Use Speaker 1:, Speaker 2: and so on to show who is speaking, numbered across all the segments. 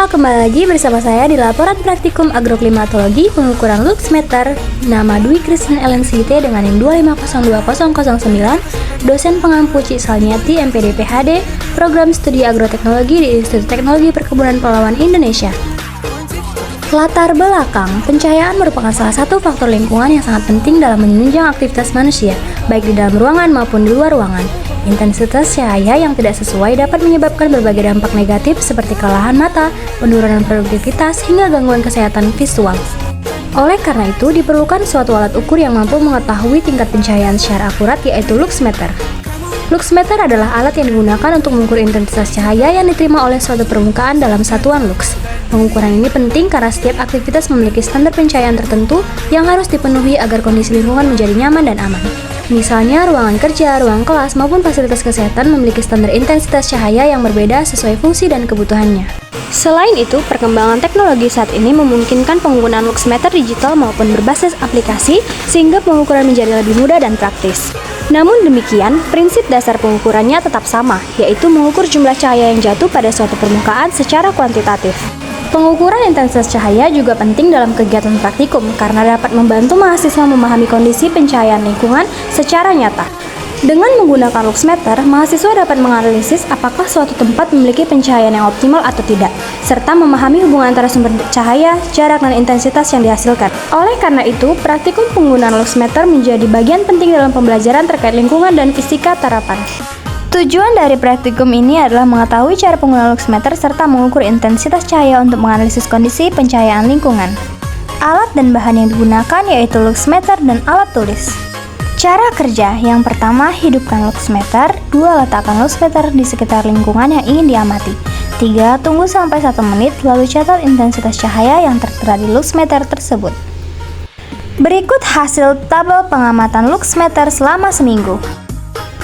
Speaker 1: Halo, kembali lagi bersama saya di laporan praktikum agroklimatologi pengukuran lux meter. Nama Dwi Christine LNCT dengan NIM 2502009, dosen pengampu Cik Salniati MPD PhD, program studi agroteknologi di Institut Teknologi Perkebunan Palawan Indonesia. Latar belakang, pencahayaan merupakan salah satu faktor lingkungan yang sangat penting dalam menunjang aktivitas manusia, baik di dalam ruangan maupun di luar ruangan. Intensitas cahaya yang tidak sesuai dapat menyebabkan berbagai dampak negatif seperti kelelahan mata, penurunan produktivitas, hingga gangguan kesehatan visual. Oleh karena itu, diperlukan suatu alat ukur yang mampu mengetahui tingkat pencahayaan secara akurat, yaitu lux meter. Lux meter adalah alat yang digunakan untuk mengukur intensitas cahaya yang diterima oleh suatu permukaan dalam satuan lux. Pengukuran ini penting karena setiap aktivitas memiliki standar pencahayaan tertentu yang harus dipenuhi agar kondisi lingkungan menjadi nyaman dan aman. Misalnya, ruangan kerja, ruang kelas, maupun fasilitas kesehatan memiliki standar intensitas cahaya yang berbeda sesuai fungsi dan kebutuhannya. Selain itu, perkembangan teknologi saat ini memungkinkan penggunaan lux meter digital maupun berbasis aplikasi sehingga pengukuran menjadi lebih mudah dan praktis. Namun demikian, prinsip dasar pengukurannya tetap sama, yaitu mengukur jumlah cahaya yang jatuh pada suatu permukaan secara kuantitatif. Pengukuran intensitas cahaya juga penting dalam kegiatan praktikum karena dapat membantu mahasiswa memahami kondisi pencahayaan lingkungan secara nyata. Dengan menggunakan lux meter, mahasiswa dapat menganalisis apakah suatu tempat memiliki pencahayaan yang optimal atau tidak, serta memahami hubungan antara sumber cahaya, jarak, dan intensitas yang dihasilkan. Oleh karena itu, praktikum penggunaan lux meter menjadi bagian penting dalam pembelajaran terkait lingkungan dan fisika terapan. Tujuan dari praktikum ini adalah mengetahui cara penggunaan lux meter serta mengukur intensitas cahaya untuk menganalisis kondisi pencahayaan lingkungan. Alat dan bahan yang digunakan yaitu lux meter dan alat tulis. Cara kerja, yang pertama, hidupkan lux meter. 2. Letakkan lux meter di sekitar lingkungan yang ingin diamati. 3. Tunggu sampai 1 menit, lalu catat intensitas cahaya yang tertera di lux meter tersebut. Berikut hasil tabel pengamatan lux meter selama seminggu.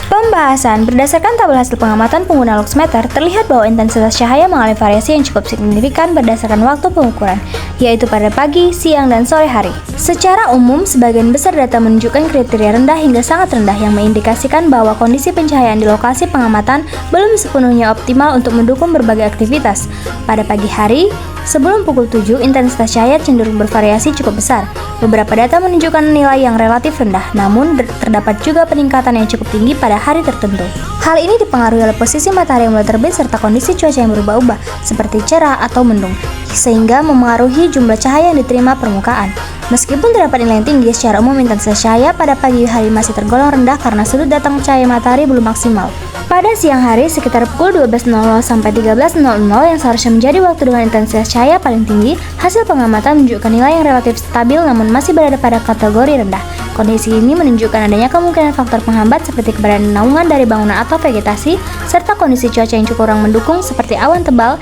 Speaker 1: Pembahasan. Berdasarkan tabel hasil pengamatan pengguna lux meter, terlihat bahwa intensitas cahaya mengalami variasi yang cukup signifikan berdasarkan waktu pengukuran, yaitu pada pagi, siang, dan sore hari. Secara umum, sebagian besar data menunjukkan kriteria rendah hingga sangat rendah yang mengindikasikan bahwa kondisi pencahayaan di lokasi pengamatan belum sepenuhnya optimal untuk mendukung berbagai aktivitas. Pada pagi hari, sebelum pukul 7, intensitas cahaya cenderung bervariasi cukup besar. Beberapa data menunjukkan nilai yang relatif rendah, namun terdapat juga peningkatan yang cukup tinggi pada hari tertentu. Hal ini dipengaruhi oleh posisi matahari yang mulai terbit serta kondisi cuaca yang berubah-ubah, seperti cerah atau mendung, sehingga memengaruhi jumlah cahaya yang diterima permukaan. Meskipun terdapat nilai yang tinggi, secara umum intensitas cahaya pada pagi hari masih tergolong rendah karena sudut datang cahaya matahari belum maksimal. Pada siang hari, sekitar pukul 12.00 sampai 13.00 yang seharusnya menjadi waktu dengan intensitas cahaya paling tinggi, hasil pengamatan menunjukkan nilai yang relatif stabil namun masih berada pada kategori rendah. Kondisi ini menunjukkan adanya kemungkinan faktor penghambat seperti keberadaan naungan dari bangunan atau vegetasi, serta kondisi cuaca yang cukup kurang mendukung seperti awan tebal,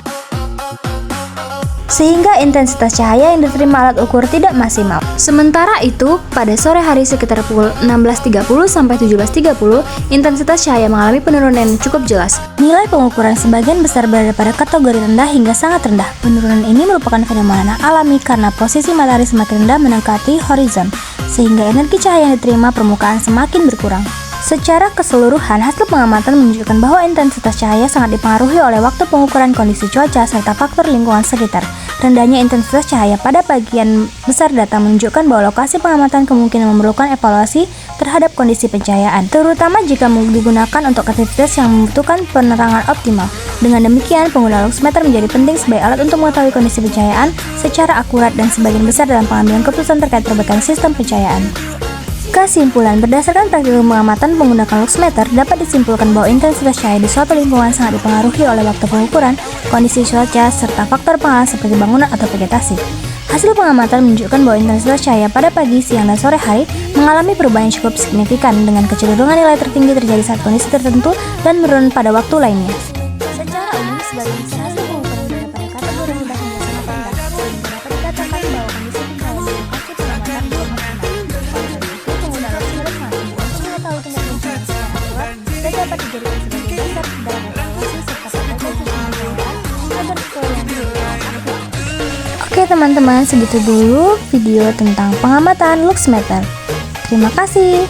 Speaker 1: sehingga intensitas cahaya yang diterima alat ukur tidak maksimal. Sementara itu, pada sore hari sekitar pukul 16.30 sampai 17.30, intensitas cahaya mengalami penurunan yang cukup jelas. Nilai pengukuran sebagian besar berada pada kategori rendah hingga sangat rendah. Penurunan ini merupakan fenomena alami karena posisi matahari semakin rendah mendekati horizon, sehingga energi cahaya yang diterima permukaan semakin berkurang. Secara keseluruhan, hasil pengamatan menunjukkan bahwa intensitas cahaya sangat dipengaruhi oleh waktu pengukuran, kondisi cuaca, serta faktor lingkungan sekitar. Rendahnya intensitas cahaya pada bagian besar data menunjukkan bahwa lokasi pengamatan kemungkinan memerlukan evaluasi terhadap kondisi pencahayaan, terutama jika digunakan untuk aktivitas yang membutuhkan penerangan optimal. Dengan demikian, penggunaan lux meter menjadi penting sebagai alat untuk mengetahui kondisi pencahayaan secara akurat dan sebagian besar dalam pengambilan keputusan terkait perbaikan sistem pencahayaan. Kesimpulan, berdasarkan praktikum pengamatan menggunakan lux meter, dapat disimpulkan bahwa intensitas cahaya di suatu lingkungan sangat dipengaruhi oleh waktu pengukuran, kondisi cuaca, serta faktor penghalang seperti bangunan atau vegetasi. Hasil pengamatan menunjukkan bahwa intensitas cahaya pada pagi, siang, dan sore hari mengalami perubahan yang cukup signifikan dengan kecenderungan nilai tertinggi terjadi saat kondisi tertentu dan menurun pada waktu lainnya. Secara umum, sebagian besar hasil pengukuran berada pada kategori rendah hingga sangat rendah, sehingga dapat dikatakan bahwa kondisi pencahayaan di lokasi pengamatan belum optimal. Dapat dijadikan sebagai dasar dalam evaluasi serta perbaikan sistem pencahayaan agar sesuai dengan kebutuhan aktif. Oke teman-teman, segitu dulu video tentang pengamatan lux meter. Terima kasih.